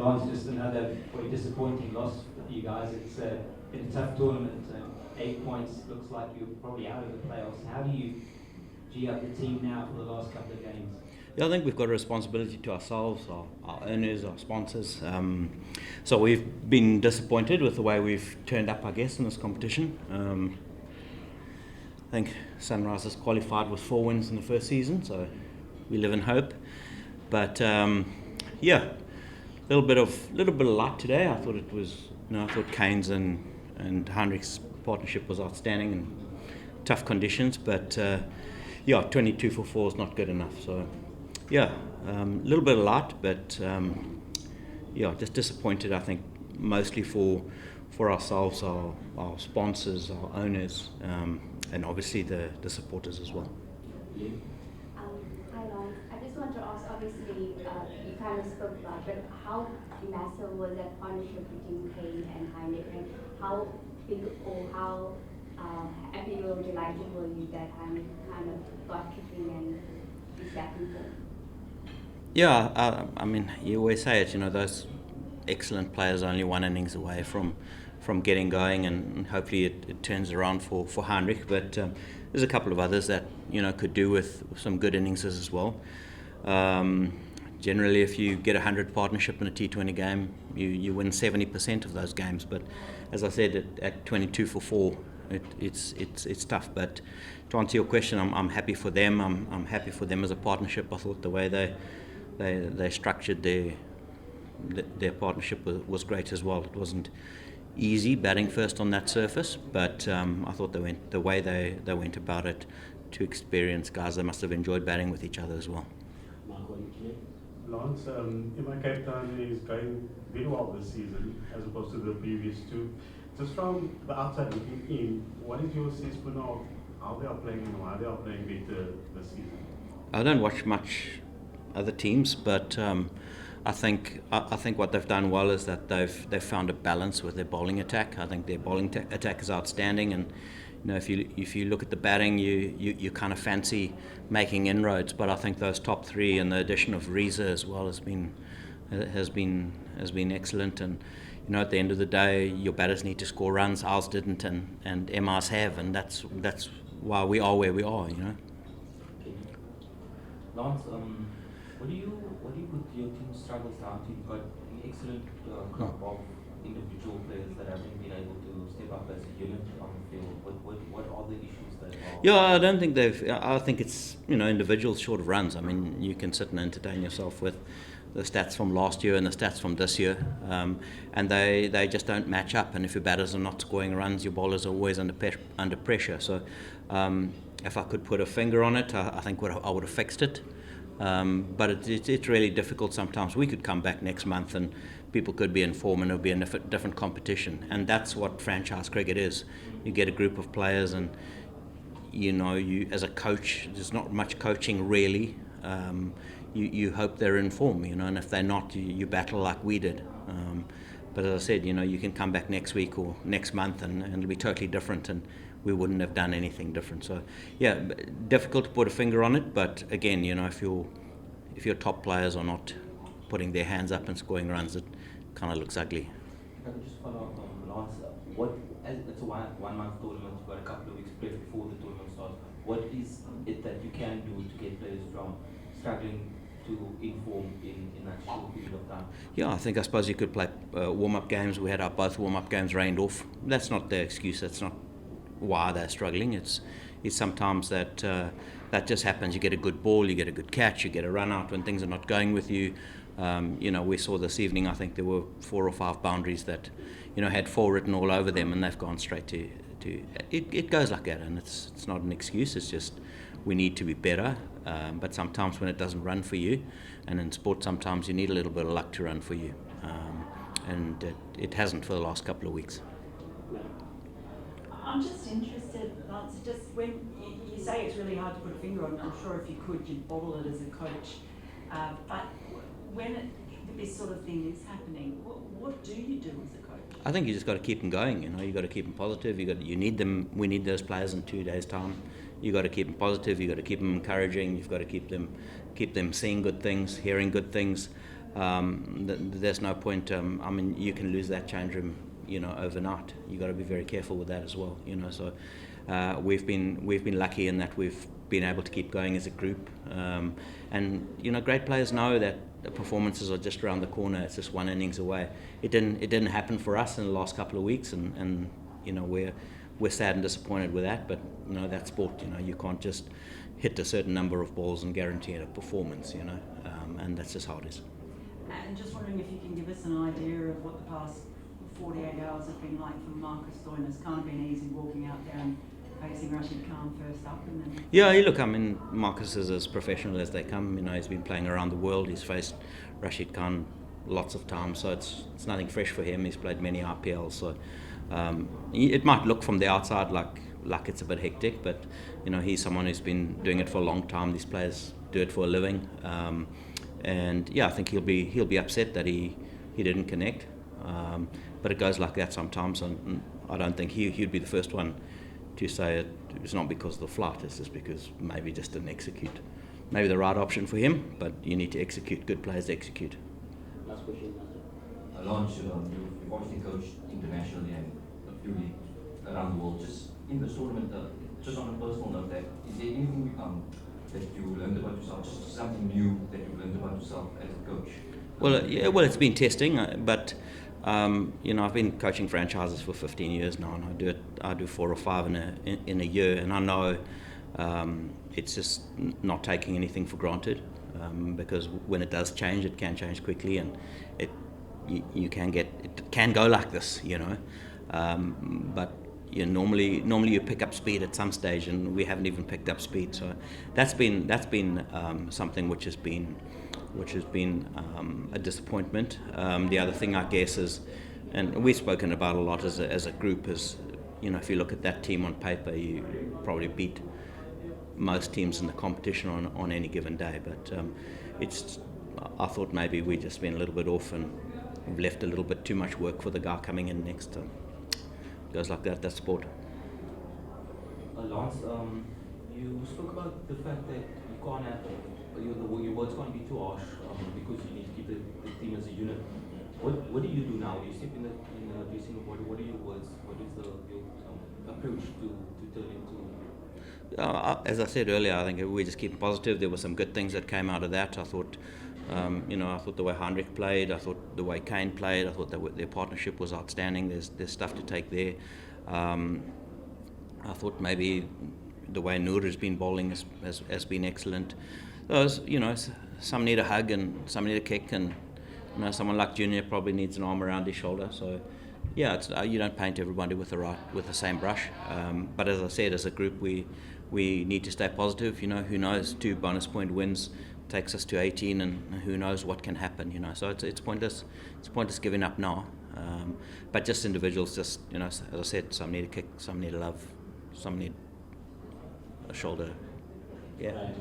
Lance, just another very disappointing loss for you guys. It's been a tough tournament. 8 points, looks like you're probably out of the playoffs. How do you G up the team now for the last couple of games? Yeah, I think we've got a responsibility to ourselves, our owners, our sponsors. So we've been disappointed with the way we've turned up, I guess, in this competition. I think Sunrise has qualified with 4 wins in the first season, so we live in hope. But yeah, a little bit of light today. I thought it was, I thought Kane's and Heinrich's partnership was outstanding in tough conditions. But yeah, 22 for 4 is not good enough. So yeah, a little bit of light, but yeah, just disappointed. I think mostly for ourselves, our sponsors, our owners, and obviously the supporters as well. Hi Lance, I just want to ask, obviously you kind of spoke about, but how massive was that partnership between Kane and Heinrich, and how big or how happy or delighted were you that Heinrich kind of got kicking and is back in form? Yeah, I mean, you always say it, those excellent players are only 1 innings away from getting going, and hopefully it turns around for Heinrich. But there's a couple of others that could do with some good innings as well. Generally, if you get 100 partnership in a T20 game, you win 70% of those games. But as I said, at 22 for 4, it's tough. But to answer your question, I'm happy for them. I'm happy for them as a partnership. I thought the way they structured their partnership was great as well. It wasn't easy batting first on that surface, but I thought the way they went about it, 2 experienced guys, they must have enjoyed batting with each other as well. Lance, MICTvDSG is going very well this season as opposed to the previous 2. Just from the outside looking in, what is your assessment of how they are playing and why they are playing better this season? I don't watch much other teams, but I think what they've done well is that they've found a balance with their bowling attack. I think their bowling attack is outstanding, and if you look at the batting, you kind of fancy making inroads. But I think those top 3 and the addition of Reza as well has been excellent. And at the end of the day, your batters need to score runs. Ours didn't, and MRs have, and that's why we are where we are. Lance, what do you put your team struggles down to? You've got an excellent crop of individual players that haven't been able to step up as a unit on the field. What are the issues that are? Yeah, I don't think I think it's individuals short of runs. I mean, you can sit and entertain yourself with the stats from last year and the stats from this year, and they just don't match up. And if your batters are not scoring runs, your bowlers are always under pressure. So if I could put a finger on it, I think I would have fixed it. But it's really difficult sometimes. We could come back next month and people could be in form and it'll be a different competition. And that's what franchise cricket is. You get a group of players and, you as a coach, there's not much coaching really. You hope they're in form, and if they're not, you battle like we did. But as I said, you can come back next week or next month and it'll be totally different, and we wouldn't have done anything different. So yeah, difficult to put a finger on it, but again, if your top players are not putting their hands up and scoring runs, it kind of looks ugly. If I could just follow up on Lance, it's a 1 month tournament, you've got a couple of weeks before the tournament starts. What is it that you can do to get players from struggling to inform in that short period of time? Yeah, I suppose you could play warm-up games. We had our both warm-up games rained off. That's not the excuse. That's not why they're struggling. It's sometimes that just happens. You get a good ball, you get a good catch, you get a run out when things are not going with you. We saw this evening, I think there were 4 or 5 boundaries that had 4 written all over them, and they've gone straight to it goes like that, and it's not an excuse. It's just we need to be better. But sometimes when it doesn't run for you, and in sport sometimes you need a little bit of luck to run for you, and it hasn't for the last couple of weeks. I'm just interested, Lance, just when you say it's really hard to put a finger on, I'm sure if you could, you'd bottle it as a coach. But when this sort of thing is happening, what do you do as a coach? I think you just got to keep them going. You got to keep them positive. You need them. We need those players in 2 days' time. You got to keep them positive. You got to keep them encouraging. You've got to keep them seeing good things, hearing good things. there's no point. I mean, you can lose that change room, overnight. You've got to be very careful with that as well. So we've been lucky in that we've been able to keep going as a group, and great players know that the performances are just around the corner. It's just one innings away. It didn't happen for us in the last couple of weeks, and we're sad and disappointed with that. But that's sport. You can't just hit a certain number of balls and guarantee a performance. And that's just how it is. And just wondering if you can give us an idea of what the past 48 hours have been like for Marcus Stoyner. It's kind of been easy walking out there and facing Rashid Khan first up, and then. Yeah, look, I mean, Marcus is as professional as they come. He's been playing around the world. He's faced Rashid Khan lots of times, so it's nothing fresh for him. He's played many IPLs, so it might look from the outside like it's a bit hectic, but he's someone who's been doing it for a long time. These players do it for a living, and I think he'll be upset that he didn't connect. But it goes like that sometimes, and I don't think he'd be the first one to say it's not because of the flight, it's just because maybe just didn't execute. Maybe the right option for him, but you need to execute. Good players execute. Last question. Lance, you've obviously coached internationally and a few leagues around the world. Just in this tournament, just on a personal note, is there anything that you learned about yourself, just something new that you've learned about yourself as a coach? Well, it's been testing, but I've been coaching franchises for 15 years now, and I do 4 or 5 in a year, and I know it's just not taking anything for granted, because when it does change, it can change quickly, and it can go like this, but normally you pick up speed at some stage, and we haven't even picked up speed. So that's been something which has been a disappointment. The other thing, I guess, is, and we've spoken about a lot as a group, is if you look at that team on paper, you probably beat most teams in the competition on any given day. But I thought maybe we just been a little bit off, and we've left a little bit too much work for the guy coming in next. Goes like that. That's sport. Lance, you spoke about the fact that you can't have your words can't be too harsh, because you need to keep the team as a unit. What do you do now? You step in the dressing room. What are your words? What is your approach to turn into? As I said earlier, I think we just keep positive. There were some good things that came out of that. I thought, I thought the way Heinrich played, I thought the way Kane played, I thought their partnership was outstanding. There's stuff to take there. I thought maybe the way Noor has been bowling has been excellent. Some need a hug and some need a kick, and someone like Junior probably needs an arm around his shoulder. So, you don't paint everybody with the same brush. But as I said, as a group, we need to stay positive. Who knows? 2 bonus point wins takes us to 18, and who knows what can happen. So it's pointless. It's pointless giving up now. But just individuals, as I said, some need a kick, some need a love, some need a shoulder. Yeah. Right.